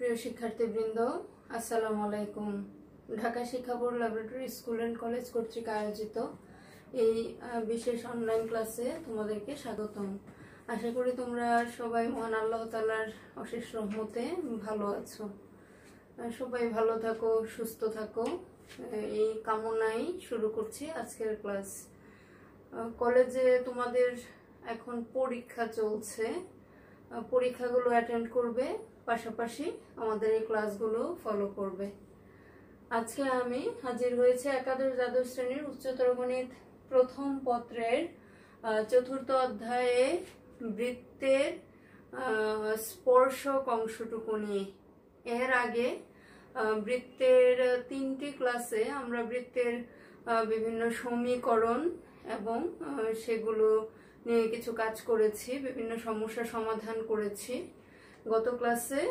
প্রিয় শিক্ষার্থীবৃন্দ, আসসালামু আলাইকুম। ঢাকা শিক্ষা board laboratory school and college কর্তৃক আয়োজিত এই বিশেষ অনলাইন ক্লাসে তোমাদেরকে স্বাগতম। আশা করি তোমরা সবাই মহান আল্লাহ তাআলার অশেষ রহমতে ভালো আছো। সবাই ভালো থাকো, সুস্থ থাকো, এই কামনাই শুরু করছি আজকের ক্লাস। কলেজে তোমাদের এখন পরীক্ষা চলছে, পরীক্ষাগুলো অ্যাটেন্ড করবে, পাশাপাশি আমাদের এই ক্লাসগুলো ফলো করবে। আজকে আমি হাজির হয়েছি একাদশ দ্বাদশ শ্রেণীর উচ্চতর গণিত প্রথম পত্রের চতুর্থ অধ্যায়ে বৃত্তের স্পর্শক অংশটুকু নিয়ে। এর আগে বৃত্তের 3টি ক্লাসে আমরা বৃত্তের বিভিন্ন সমীকরণ এবং সেগুলো নিয়ে কিছু কাজ করেছি, বিভিন্ন সমস্যা সমাধান করেছি। গত ক্লাসে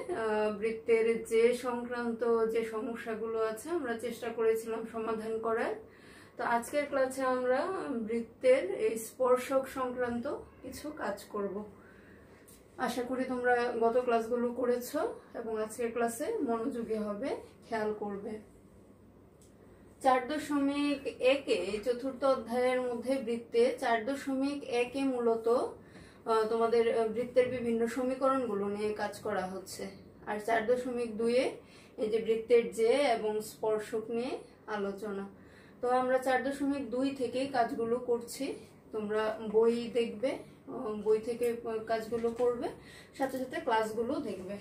বৃত্তের যে সংক্রান্ত যে সমস্যাগুলো আছে আমরা চেষ্টা করেছিলাম সমাধান করার। তো আজকের ক্লাসে আমরা বৃত্তের এই স্পর্শক সংক্রান্ত কিছু কাজ করব। আশা করি তোমরা গত ক্লাসগুলো করেছো এবং আজকের ক্লাসে মনোযোগী হবে, খেয়াল করবে। 4.1-এ চতুর্থ অধ্যায়ের মধ্যে বৃত্তে 4.1-এ মূলত তোমাদের বৃত্তের বিভিন্ন সমীকরণগুলো নিয়ে কাজ করা হচ্ছে, আর 4.2-এ এই যে বৃত্তের যে এবং স্পর্শক নিয়ে আলোচনা। তো আমরা 4.2 থেকেই কাজগুলো করছি, তোমরা বই দেখবে, বই থেকে কাজগুলো করবে, সাথে সাথে ক্লাসগুলো দেখবে।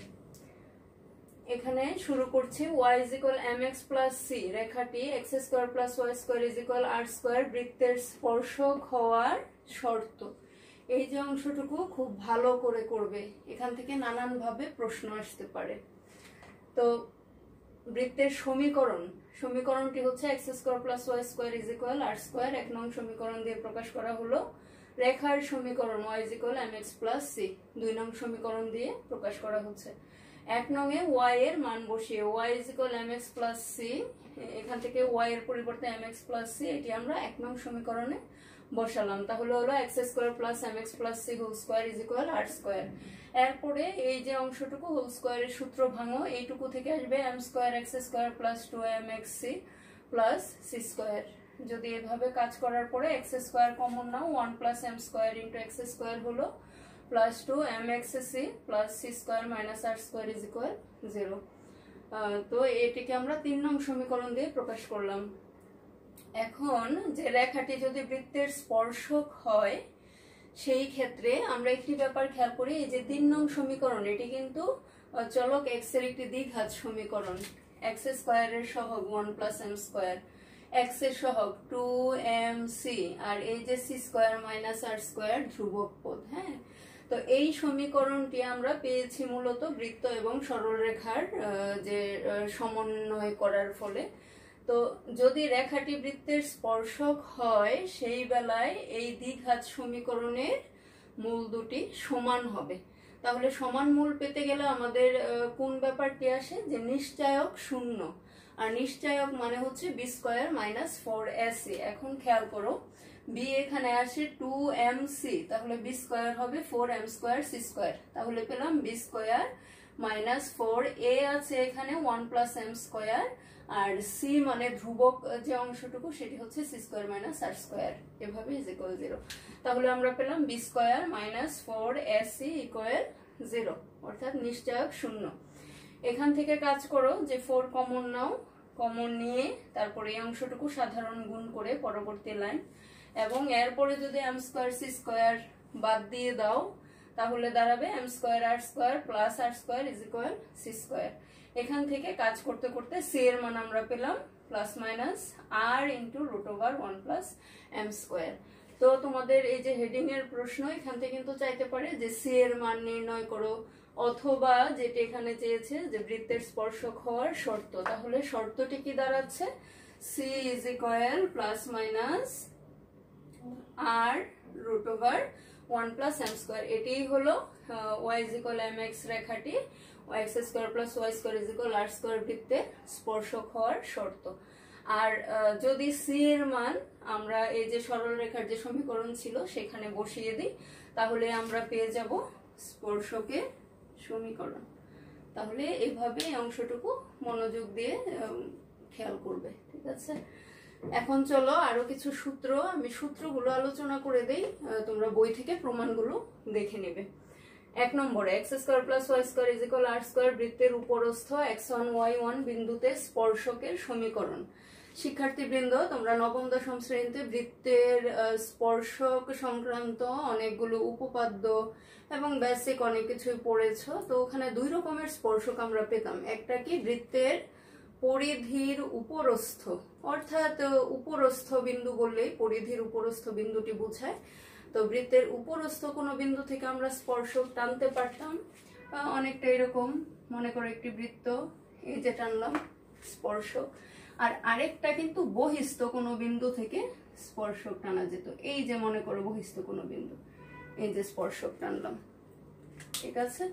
এখানে শুরু করছি y = mx + c রেখাটি x² + y² = r² বৃত্তের স্পর্শক হওয়ার শর্ত। এই যে অংশটুকু খুব ভালো করে করবে, এখান থেকে নানান ভাবে প্রশ্ন আসতে পারে। তো বৃত্তের সমীকরণটি হচ্ছে x² + y² = r²। 1 নং সমীকরণ দিয়ে প্রকাশ করা হলো। রেখার সমীকরণ y = mx + c 2 নং সমীকরণ দিয়ে প্রকাশ করা হচ্ছে। 1 নং এ y এর মান বসিয়ে y = mx + c, এখান থেকে y এর পরিবর্তে mx + c এটি আমরা 1 নং সমীকরণে বসালাম। তাহলে হলো x² + mx + c² = r²। এরপরে এই যে অংশটুকু হোল স্কয়ারের সূত্র ভাঙো, এইটুকু থেকে আসবে m²x² + 2mxc + c²। যদি এভাবে কাজ করার পরে x² কমন নাও, 1 + m² × x² হলো + 2mxc + c² - r² = 0। তো এটিকে আমরা 3 নং সমীকরণ দিয়ে প্রকাশ করলাম। এখন যে রেখাটি যদি বৃত্তের স্পর্শক হয় সেই ক্ষেত্রে আমরা একটি ব্যাপার খেয়াল করি, এই যে 3 নং সমীকরণ এটি কিন্তু চলক x এর একটি দ্বিঘাত সমীকরণ। x² এর সহগ 1 + m², x এর সহগ 2mc, আর এই যে c² - r² ধ্রুবক পদ। হ্যাঁ, তো এই সমীকরণটি আমরা পেয়েছি মূলত বৃত্ত এবং সরলরেখার যে সমন্বয় করার ফলে। তো যদি রেখাটি বৃত্তের স্পর্শক হয় সেই বেলায় এই দ্বিঘাত সমীকরণের মূল দুটি সমান হবে। তাহলে সমান মূল পেতে গেলে আমাদের কোন ব্যাপারটি আসে, যে নিশ্চায়ক শূন্য, আর নিশ্চায়ক মানে হচ্ছে b² - 4ac। এখন খেয়াল করো, b এখানে আসে 2mc, তাহলে b² হবে 4m² c²। তাহলে পেলাম b² - 4a আছে এখানে 1 + m², আর c মানে ধ্রুবক যে অংশটুকু সেটি হচ্ছে c² - r², এভাবে = 0। তাহলে আমরা পেলাম b² - 4ac = 0, অর্থাৎ নিশ্চয়ক শূন্য। এখান থেকে কাজ করো যে 4 কমন নাও, কমন নিয়ে তারপরে এই অংশটুকু সাধারণ গুণ করে পরবর্তী লাইন, এবং এরপরে যদি m² c² বাদ দিয়ে দাও তাহলে দাঁড়াবে m² r² + r² = c²। এখান থেকে কাজ করতে করতে c এর মান আমরা পেলাম ± r × √1 + m²। তো তোমাদের এই যে হেডিং এর প্রশ্ন, এখান থেকে কিন্তু চাইতে পারে যে c এর মান নির্ণয় করো, অথবা যেটা এখানে চেয়েছে যে বৃত্তের স্পর্শক হওয়ার শর্ত। তাহলে শর্তটি কি দাঁড়াচ্ছে, c = ± r √1 + m²। এটাই হলো y = mx রেখাটি x² + y² = r² বৃত্তে স্পর্শক হওয়ার শর্ত। আর যদি c এর মান আমরা এই যে সরল রেখার যে সমীকরণ ছিল সেখানে বসিয়ে দিই, তাহলে আমরা পেয়ে যাব স্পর্শকের সমীকরণ। তাহলে এইভাবে এই অংশটুকু মনোযোগ দিয়ে খেয়াল করবে, ঠিক আছে। এখন চলো আরো কিছু সূত্র, আমি সূত্রগুলো আলোচনা করে দেই, তোমরা বই থেকে প্রমাণগুলো দেখে নেবে। 1 নম্বরে x square plus y square is equal r square বৃত্তের উপরস্থ x1 y1 বিন্দুতে স্পর্শকের সমীকরণ। শিক্ষার্থীবৃন্দ, তোমরা নবম দশম শ্রেণীতে বৃত্তের স্পর্শক সংক্রান্ত অনেকগুলো উপপাদ্য এবং বেসিক অনেক কিছুই পড়েছো। তো ওখানে দুই রকমের স্পর্শক আমরা পেতাম। একটা কি বৃত্তের পরিধির উপরস্থ, অর্থাৎ উপরস্থ বিন্দু বললেই পরিধির উপরস্থ বিন্দুটি বোঝায়। তো বৃত্তের উপরস্থ কোনো বিন্দু থেকে আমরা স্পর্শক টানতে পারতাম, অনেকটা এরকম, মনে করো একটি বৃত্ত, এই যে টানলাম স্পর্শক। আর আরেকটা কিন্তু বহিস্থ কোনো বিন্দু থেকে স্পর্শক টানা যেত, এই যে মনে করো বহিস্থ কোনো বিন্দু, এই যে স্পর্শক টানলাম, ঠিক আছে।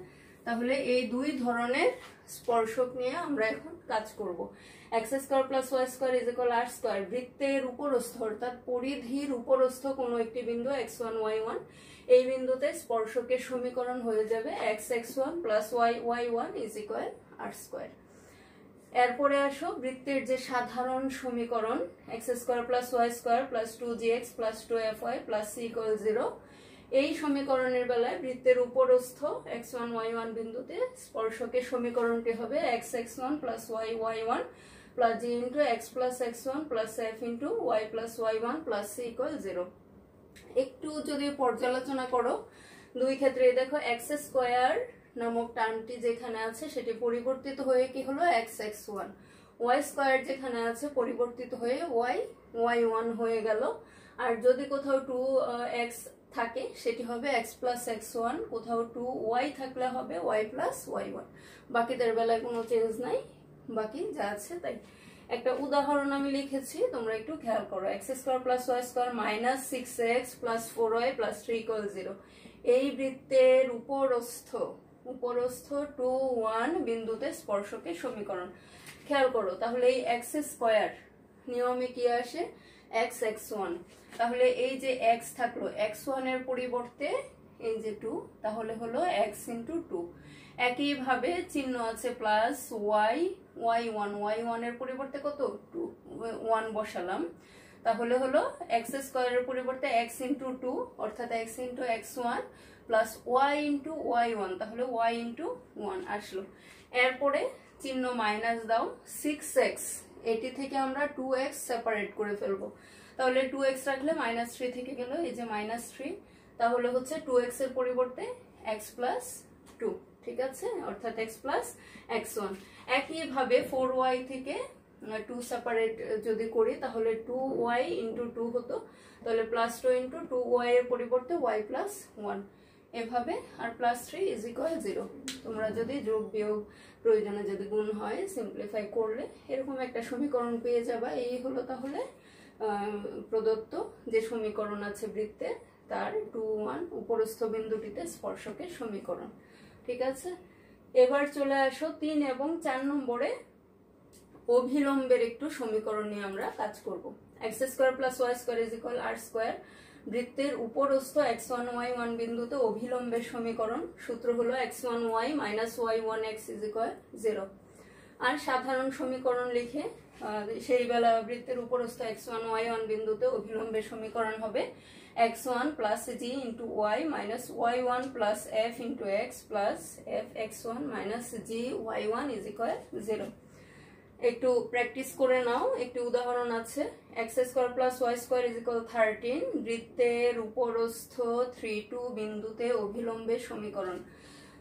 তাহলে এই দুই ধরনের স্পর্শক নিয়ে আমরা এখন কাজ করব। x square plus y square is equal r square বৃত্তের উপরস্থ অর্থাৎ পরিধির উপরস্থ কোনো একটি বিন্দু x1 y1, এই বিন্দুতে স্পর্শকের সমীকরণ হয়ে যাবে x1 plus y1 is equal r square. এরপরে আসো বৃত্তের যে সাধারণ সমীকরণ x square plus y square plus 2gx plus 2fy plus c equal 0, এই সমীকরণের বেলায় বৃত্তের উপরস্থ x1 y1 বিন্দুতে স্পর্শকের সমীকরণটি হবে x1 plus y1 plus g into x plus x1 plus f into y plus y1 plus c equal 0। একটু যদি পর্যালোচনা করো দুই ক্ষেত্রে, দেখো x স্কয়ার নামক টার্মটি যেখানে আছে সেটি পরিবর্তিত হয়ে কি হলো x1, y স্কয়ার যেখানে আছে পরিবর্তিত হয়ে y1 হয়ে গেল। আর যদি কোথাও 2x থাকে সেটি হবে x প্লাস x1, কোথাও 2y থাকলে হবে y প্লাস y1। বাকিদের বেলায় কোনো চেঞ্জ নাই, বাকি যা আছে তাই। একটা উদাহরণ আমি লিখেছি, তোমরা একটু খেয়াল করো। x square plus y square minus 6x plus 4y plus 3 equal 0, এই বৃত্তের উপরস্থ 2 1 বিন্দুতে স্পর্শকের সমীকরণ। খেয়াল করো, তাহলে এই x স্কয়ার নিয়মে কি আসে x1, তাহলে এই যে x থাকলো x1 এর পরিবর্তে এই যে 2, তাহলে হলো x ইন্টু 2। একইভাবে চিহ্ন আছে প্লাস y1 এর পরিবর্তে কত 2, 1 বসালাম, তাহলে হলো x স্কয়ারের পরিবর্তে x ইন্টু 2 অর্থাৎ x into x1 plus y into y1, তাহলে y ইন্টু 1 আসলো। এরপরে চিহ্ন মাইনাস দাও, 6x এটি থেকে আমরা 2x সেপারেট করে ফেলবো, তাহলে 2x রাখলে মাইনাস 3 থেকে গেল, এই যে মাইনাস 3, তাহলে হচ্ছে 2x এর পরিবর্তে x প্লাস 2, ঠিক আছে, অর্থাৎ x প্লাস x1। একইভাবে 4y থেকে 2 সেপারেট যদি করি তাহলে 2y ইন্টু 2 হতো, তাহলে প্লাস 2 ইন্টু 2y এর পরিবর্তে y প্লাস 1, এভাবে। আর প্লাস 3 ইজ ইকুয়াল 0। তোমরা যদি যোগ বিয়োগ প্রয়োজনে যদি গুণ হয় সিম্পলিফাই করলে এরকম একটা সমীকরণ পেয়ে যাবা। এই হলো তাহলে প্রদত্ত যে সমীকরণ আছে বৃত্তের, তার 2 1 উপরস্থ বিন্দুটিতে স্পর্শকের সমীকরণ, ঠিক আছে। এবার চলে আসো 3 এবং 4 নম্বরে অভিলম্বের একটু সমীকরণ নিয়ে আমরা কাজ করব। x square plus y square is equal r square বৃত্তের উপরস্থ x1 y1 বিন্দুতে অভিলম্বের সমীকরণ। সূত্র হলো x1 y minus y1 x is equal 0। আর সাধারণ সমীকরণ লিখে সেই বেলা বৃত্তের উপরস্থ x1 y1 বিন্দুতে অভিলম্বের সমীকরণ হবে x1 plus g into y minus y1 plus f into x plus f x1 minus g y1 is equal 0। একটু প্র্যাকটিস করে নাও, একটি উদাহরণ আছে। x square plus y square is equal 13 বৃত্তের উপরস্থ 3 2 বিন্দুতে অভিলম্বের সমীকরণ।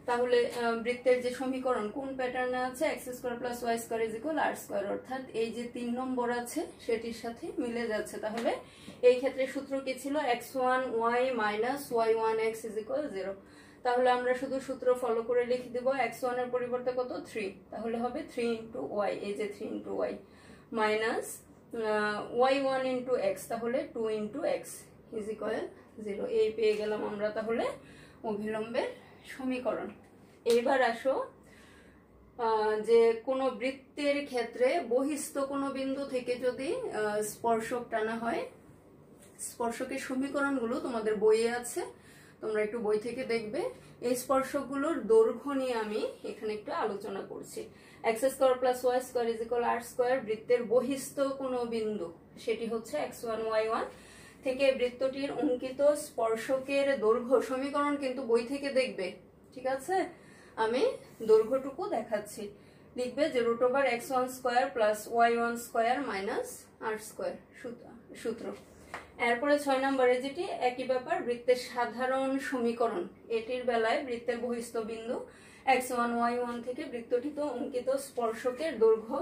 তাহলে বৃত্তের যে সমীকরণ কোন প্যাটার্নে আছে, x square plus y square is equal r square, অর্থাৎ এই যে 3 নম্বর আছে সেটির সাথে মিলে যাচ্ছে। তাহলে এই ক্ষেত্রে সূত্র কি ছিল, x1 y minus y1 x is equal 0। তাহলে আমরা শুধু সূত্র ফলো করে লিখে দেব, x1 এর পরিবর্তে কত 3, তাহলে হবে 3 ইন্টু y, এই যে 3 into y minus y1 into x, তাহলে 2 ইন্টু x ইজ ইকুয়াল 0। এই পেয়ে গেলাম আমরা তাহলে অভিলম্বের সমীকরণ। এবার আসো যে কোনো বৃত্তের ক্ষেত্রে বহিস্থ কোনো বিন্দু থেকে যদি স্পর্শক টানা হয়, স্পর্শকের সমীকরণগুলো তোমাদের বইয়ে আছে, তোমরা একটু বই থেকে দেখবে। এই স্পর্শকগুলোর দৈর্ঘ্য নিয়ে আমি এখানে একটু আলোচনা করছি। X square plus y square is equal r square, বৃত্তের বহিস্থ কোনো বিন্দু সেটি হচ্ছে x1 y1 থেকে বৃত্তটির অঙ্কিত স্পর্শকের দৈর্ঘ্য, সমীকরণ কিন্তু বই থেকে দেখবে, ঠিক আছে? আমি দৈর্ঘ্যটুকু দেখাচ্ছি। লিখবে যে √x1 square plus y1 square minus r square সূত্র। এরপরে 6 নম্বরে যেটি একই ব্যাপার, বৃত্তের সাধারণ সমীকরণ। এটির বেলায় বৃত্তের বহিস্থ বিন্দু x1 y1 থেকে বৃত্তটিতে অঙ্কিত স্পর্শকের দৈর্ঘ্য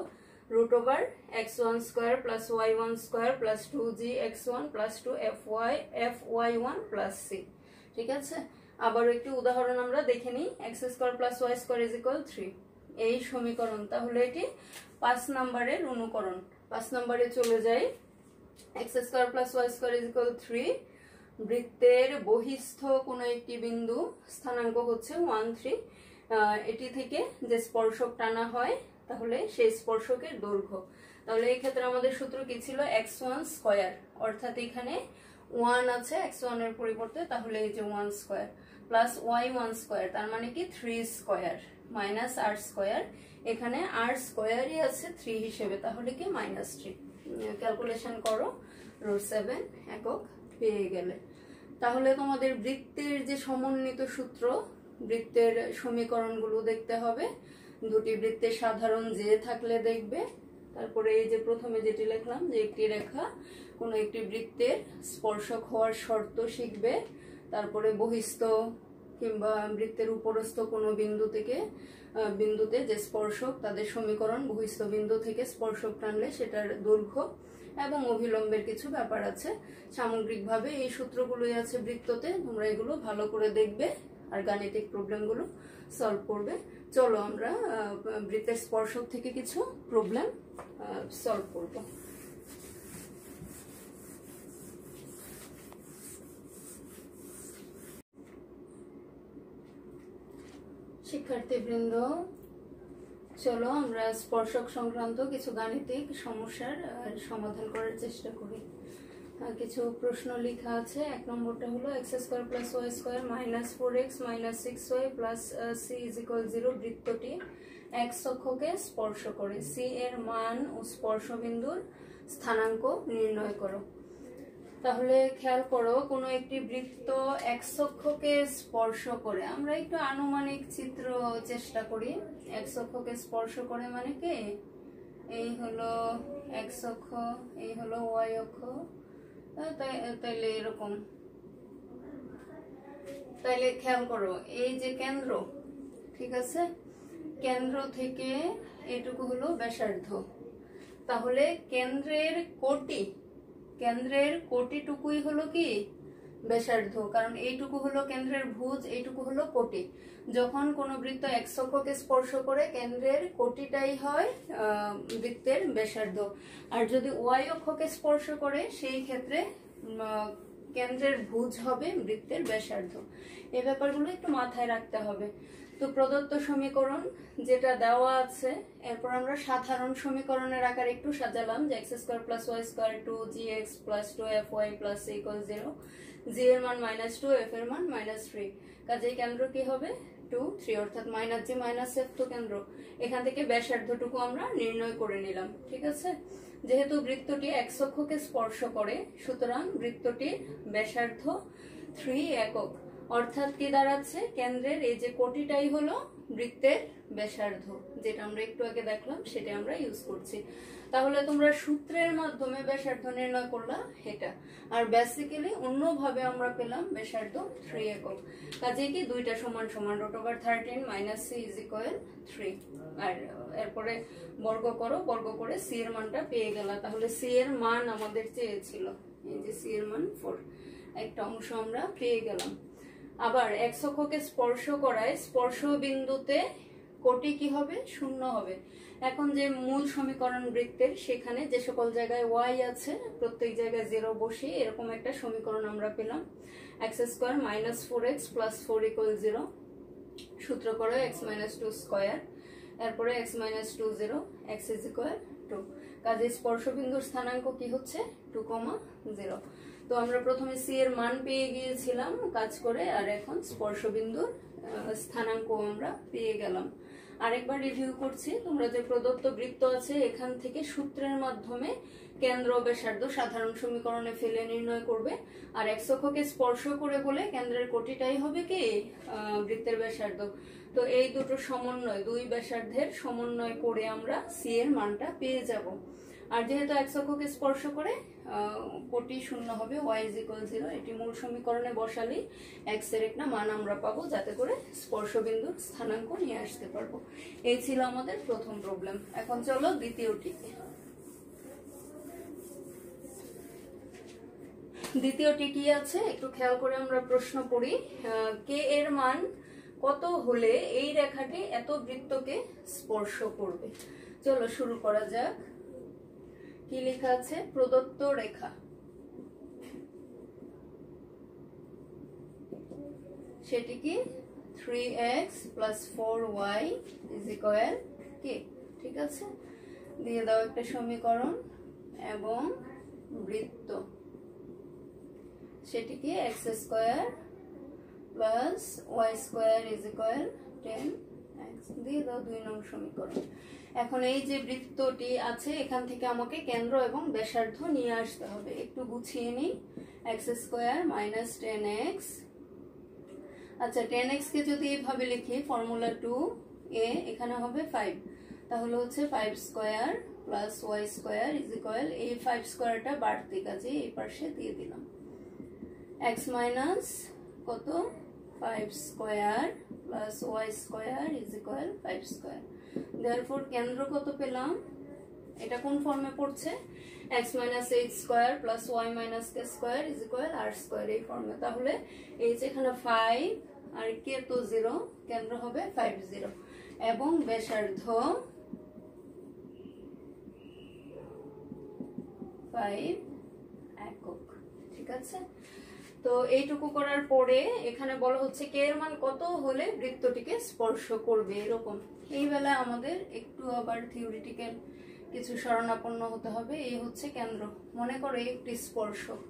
√x1 square plus y1 square plus 2gx1 plus 2fy1 plus c, ঠিক আছে? আবার একটি উদাহরণ আমরা দেখে নিই। X square plus y square is equal 3, এই সমীকরণ। তাহলে এটি 5 নম্বরের অনুকরণ। 5 নম্বরে চলে যাই। X square plus y square is equal 3, বৃত্তের বহিস্থ কোনো একটি বিন্দু, স্থানাঙ্ক হচ্ছে 1 3, এটি থেকে যে স্পর্শক টানা হয় তাহলে সেই স্পর্শকের দৈর্ঘ্য। তাহলে এই ক্ষেত্রে আমাদের সূত্র কি ছিল? x1 স্কয়ার, অর্থাৎ এখানে 1 আছে x1 এর পরিবর্তে, তাহলে এই যে 1 স্কয়ার প্লাস y1 স্কয়ার, তার মানে কি 3 স্কয়ার মাইনাস r স্কয়ার, এখানে r স্কয়ারই আছে 3 হিসেবে, তাহলে কি -3। ক্যালকুলেশন করো, √7 একক পেয়ে গেলে। তাহলে তোমাদের বৃত্তের যে সমন্বিত সূত্র, বৃত্তের সমীকরণগুলো দেখতে হবে। দুটি বৃত্তের সাধারণ যে থাকলে দেখবে। তারপরে এই যে প্রথমে যেটি লিখলাম যে একটি রেখা কোনো একটি বৃত্তের স্পর্শক হওয়ার শর্ত শিখবে। তারপরে বহিস্থ কিংবা বৃত্তের উপরস্থ কোনো বিন্দুতে যে স্পর্শক, তাদের সমীকরণ, বহিস্থ বিন্দু থেকে স্পর্শক টানলে সেটার দৈর্ঘ্য এবং অভিলম্বের কিছু ব্যাপার আছে। সামগ্রিকভাবে এই সূত্রগুলোই আছে বৃত্ততে, তোমরা এগুলো ভালো করে দেখবে আর গাণিতিক প্রবলেমগুলো সলভ করবে। চলো আমরা বৃত্তের স্পর্শক থেকে কিছু প্রবলেম সলভ করব। শিক্ষার্থীবৃন্দ, চলো আমরা স্পর্শক সংক্রান্ত কিছু গাণিতিক সমস্যার সমাধান করার চেষ্টা করি। কিছু প্রশ্ন লেখা আছে। 1 নম্বরটা হলো x square plus y square minus 4x minus 6y plus c is equal 0, বৃত্তটি x অক্ষকে স্পর্শ করে, c এর মান ও স্পর্শবিন্দুর স্থানাঙ্ক নির্ণয় করো। তাহলে খেয়াল করো, কোনো একটি বৃত্ত x অক্ষকে স্পর্শ করে, আমরা একটু আনুমানিক চিত্র চেষ্টা করি। x অক্ষকে স্পর্শ করে মানে কি, এই হলো x অক্ষ, এই হলো y অক্ষ, তাইলে এরকম। তাইলে খেয়াল করো, এই যে কেন্দ্র, ঠিক আছে, কেন্দ্র থেকে এটুকু হলো ব্যাসার্ধ। তাহলে কেন্দ্রের কোটিটুকুই হলো কি ব্যাসার্ধ, কারণ এইটুকু হলো কেন্দ্রের ভুজ, এইটুকু হলো কোটি। যখন কোনো বৃত্ত x অক্ষকে স্পর্শ করে, কেন্দ্রের কোটিটাই হয় বৃত্তের ব্যাসার্ধ। আর যদি y অক্ষকে স্পর্শ করে, সেই ক্ষেত্রে কেন্দ্রের ভুজ হবে বৃত্তের ব্যাসার্ধ। এই ব্যাপারগুলো একটু মাথায় রাখতে হবে। তো প্রদত্ত সমীকরণ যেটা দেওয়া আছে, এরপর আমরা সাধারণ সমীকরণের আকারে একটু সাজালাম যে x square plus y square 2gx plus 2fy plus c equal 0, g এর মান -2, f এর মান -3। কাজেই কেন্দ্র কি হবে 2 3, অর্থাৎ -g -f তো কেন্দ্র। এখান থেকে ব্যাসার্ধটুকু আমরা নির্ণয় করে নিলাম, ঠিক আছে? যেহেতু বৃত্তটি x অক্ষকে স্পর্শ করে, সুতরাং বৃত্তটির ব্যাসার্ধ 3 একক, অর্থাৎ কি দাঁড়াচ্ছে, কেন্দ্রের এই যে কোটিটাই হলো বৃত্তের ব্যাসার্ধ, যেটা আমরা একটু আগে দেখলাম সেটা আমরা ইউজ করছি। তাহলে তোমরা সূত্রের মাধ্যমে ব্যাসার্ধ নির্ণয় করলা এটা, আর বেসিক্যালি অন্যভাবে আমরা পেলাম ব্যাসার্ধ 3 একক। কাজে কি দুইটা সমান সমান, √13 - c ইজ ইকুয়াল 3। আর এরপরে বর্গ করো, বর্গ করে c এর মানটা পেয়ে গেলা। তাহলে c এর মান আমাদের চেয়েছিল, এই যে c এর মান 4, একটা অংশ আমরা পেয়ে গেলাম। আবার x অক্ষকে স্পর্শ করায় স্পর্শ বিন্দুতে কোটি কি হবে, 0 হবে। এখন যে মূল সমীকরণ বৃত্তের, সেখানে যে সকল জায়গায় y আছে প্রত্যেক জায়গায় 0 বসিয়ে এরকম একটা সমীকরণ আমরা পেলাম। x square minus 4x plus 4 equal 0, সূত্র করো x - 2 স্কোয়ার, এরপরে x - 2 0, x ইজ ইকুয়াল 2। কাজে স্পর্শবিন্দুর স্থানাঙ্ক কি হচ্ছে 2, 0। তো আমরা প্রথমে সি এর মান পেয়ে গিয়েছিলাম কাজ করে, আর এখন স্পর্শবিন্দুর স্থানাঙ্ক আমরা পেয়ে গেলাম। আরেকবার রিভিউ করছি, তোমরা যে প্রদত্ত বৃত্ত আছে এখান থেকে সূত্রের মাধ্যমে কেন্দ্র ব্যাসার্ধ সাধারণ সমীকরণে ফেলে নির্ণয় করবে, আর এক্স অক্ষকে স্পর্শ করে বলে কেন্দ্রের কোটিটাই হবে কি বৃত্তের ব্যাসার্ধ। তো এই দুটো সমন্বয়, দুই ব্যাসার্ধের সমন্বয় করে আমরা সি এর মানটা পেয়ে যাব। আর যেহেতু এক্স অক্ষকে স্পর্শ করে কোটি শূন্য হবে, y = 0, এটি মূল সমীকরণে বসালেই x এর একটা মান আমরা পাবো, যাতে করে স্পর্শবিন্দুর স্থানাঙ্ক নিয়ে আসতে পারবো। এই ছিল আমাদের প্রথম প্রবলেম। এখন চলো দ্বিতীয়টি। দ্বিতীয়টি কি আছে একটু খেয়াল করে আমরা প্রশ্ন পড়ি। কে এর মান কত হলে এই রেখাটি এত বৃত্তকে স্পর্শ করবে? চলো শুরু করা যাক। কি লেখা আছে? প্রদত্ত রেখা সেটি কি 3x + 4y = কি? ঠিক আছে, দিয়ে দাও একটা সমীকরণ। এবং বৃত্ত সেটি কি x² + y² = 10x, দিয়ে দাও 2 নং সমীকরণ। এখন এই যে বৃত্তটি আছে এখান থেকে আমাকে কেন্দ্র এবং ব্যাসার্ধ নিয়ে আসতে হবে। একটু গুছিয়ে নিই। x² - 10x। আচ্ছা, 10x কে যদি এইভাবে লিখি ফর্মুলা 2a, এখানে হবে 5, তাহলে হচ্ছে 5² + y² = এই 5² বাড়তি কাজে এই পাশে দিয়ে দিলাম। x মাইনাস কত 5² + y² = 5²। therefore কেন্দ্র কত পেলাম? এটা কোন ফর্মে পড়ছে? x - h² + y - k² = r², এই ফর্মে। তাহলে এই যে এখানে 5 আর কে তো 0, কেন্দ্র হবে 50 এবং ব্যাসার্ধ 5 একক। ঠিক আছে, তো এইটুকু করার পরে এখানে বলা হচ্ছে কে এর মান কত হলে বৃত্তটিকে স্পর্শ করবে, এরকম। এই বেলায় আমাদের একটু আবার থিওরিটিক্যাল কিছু শরণাপন্ন হতে হবে। এই হচ্ছে কেন্দ্র, মনে করো একটি স্পর্শক।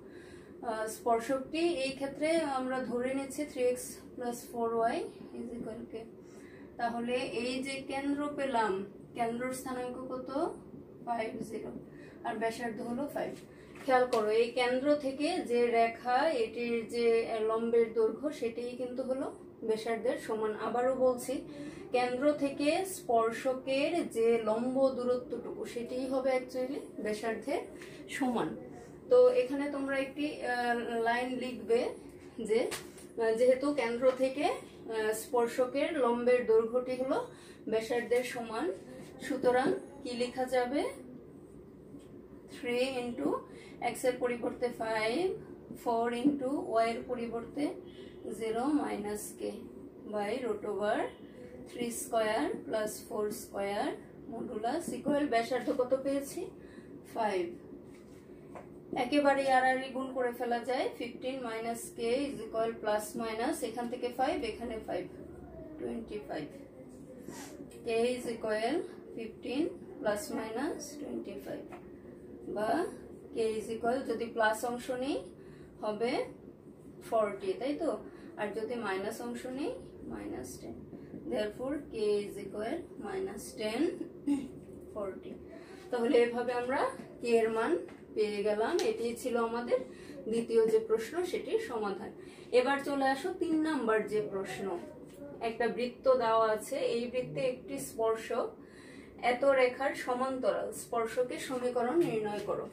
স্পর্শকটি এই ক্ষেত্রে আমরা ধরে নিচ্ছি 3x + 4y = k। তাহলে এই যে কেন্দ্র পেলাম, কেন্দ্রের স্থানাঙ্ক কত 50 আর ব্যাসার্ধ হলো 5। খেয়াল করো এই কেন্দ্র থেকে যে রেখা, এটির যে লম্বের দৈর্ঘ্য সেটাই কিন্তু হলো ব্যাসার্ধের সমান। আবারও বলছি, কেন্দ্র থেকে স্পর্শকের যে লম্ব দূরত্বটুকু সেটাই হবে অ্যাকচুয়ালি ব্যাসার্ধের সমান। তো এখানে তোমরা একটি লাইন লিখবে যে যেহেতু কেন্দ্র থেকে স্পর্শকের লম্বের দৈর্ঘ্যটি হলো ব্যাসার্ধের সমান, সুতরাং কি লেখা যাবে? 3 × x এর পরিবর্তে 5, 4 × y এর পরিবর্তে 0 - k / √3² + 4² মডুলাস ইকুয়াল ব্যাসার্ধ কত পেয়েছি? 5। একেবারে আড়াআড়ি গুণ করে ফেলা যায়। 15 - k = ± এখান থেকে 5, এখানে 5, 25। k = 15 ± 25, বা k যদি প্লাস অংশ নেই হবে 40, তাই তো? আর যদি মাইনাস অংশ নেই -10। therefore k = -10 40। তাহলে এভাবে আমরা k এর মান পেয়ে গেলাম। এটি ছিল আমাদের দ্বিতীয় যে প্রশ্ন, সেটির সমাধান। এবার চলে আসো 3 নাম্বার যে প্রশ্ন। একটা বৃত্ত দেওয়া আছে, এই বৃত্তে একটি স্পর্শক এত রেখার সমান্তরাল, স্পর্শকের সমীকরণ নির্ণয় করো।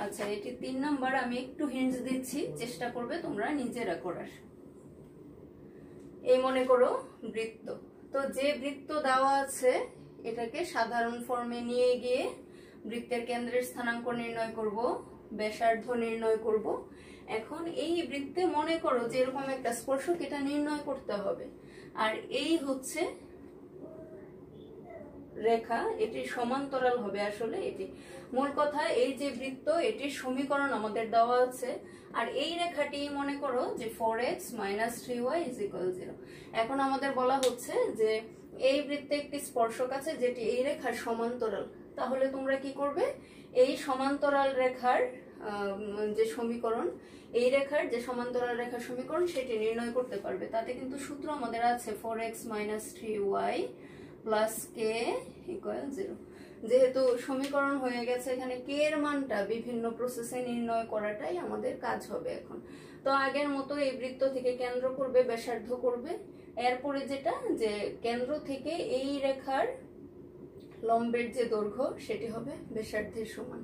আচ্ছা, এটি 3 নাম্বার। আমি একটু হিন্টস দিচ্ছি, চেষ্টা করবে তোমরা নিজেরা করার। এই মনে করো বৃত্ত, তো যে বৃত্ত দেওয়া আছে এটাকে সাধারণ ফর্মে নিয়ে গিয়ে বৃত্তের কেন্দ্রের স্থানাঙ্ক নির্ণয় করব, ব্যাসার্ধ নির্ণয় করব। এখন এই বৃত্তে মনে করো যে এরকম একটা স্পর্শক, এটা নির্ণয় করতে হবে। আর এই হচ্ছে রেখা, এটি সমান্তরাল হবে। আসলে এটি মূল কথা, এই যে বৃত্ত এটির সমীকরণ আমাদের দেওয়া আছে, আর এই রেখাটি মনে করো যে 4x - 3y = 0। এখন আমাদের বলা হচ্ছে যে এই বৃত্তে একটি স্পর্শক আছে যেটি এই রেখার সমান্তরাল। তাহলে তোমরা কি করবে? এই সমান্তরাল রেখার যে সমীকরণ, এই রেখার যে সমান্তরাল রেখার সমীকরণ সেটি নির্ণয় করতে পারবে। তাতে কিন্তু সূত্র আমাদের আছে 4x - 3y + k = 0। যেহেতু সমীকরণ হয়ে গেছে, এখানে k এর মানটা বিভিন্ন প্রসেসে নির্ণয় করাটাই আমাদের কাজ হবে এখন। তো আগের মতো এই বৃত্ত থেকে কেন্দ্র করবে, ব্যাসার্ধ করবে। এরপরে যেটা, যে কেন্দ্র থেকে এই রেখার লম্বের যে দৈর্ঘ্য সেটি হবে ব্যাসার্ধের সমান।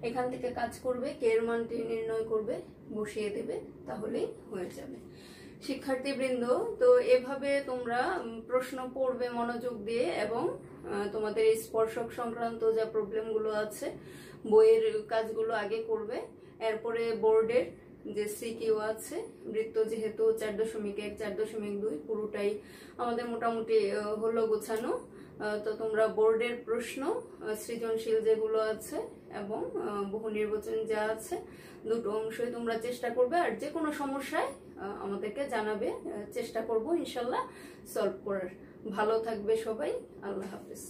এখান থেকে কাজ করবে, কে এর মানটি নির্ণয় করবে, বসিয়ে দেবে, তাহলেই হয়ে যাবে। শিক্ষার্থীবৃন্দ, তো এভাবে তোমরা প্রশ্ন পড়বে মনোযোগ দিয়ে, এবং তোমাদের এই স্পর্শক সংক্রান্ত যা প্রবলেমগুলো আছে বইয়ের কাজগুলো আগে করবে। এরপরে বোর্ডের যে সিকিউ আছে, বৃত্ত যেহেতু 4.1, 4.2 পুরোটাই আমাদের মোটামুটি হলো গোছানো। তো তোমরা বোর্ডের প্রশ্ন, সৃজনশীল যেগুলো আছে এবং বহু নির্বাচন যা আছে, দুটো অংশই তোমরা চেষ্টা করবে। আর যে কোনো সমস্যায় আমাদেরকে জানাবে, চেষ্টা করব ইনশাল্লাহ সলভ করার। ভালো থাকবে সবাই, আল্লাহ হাফেজ।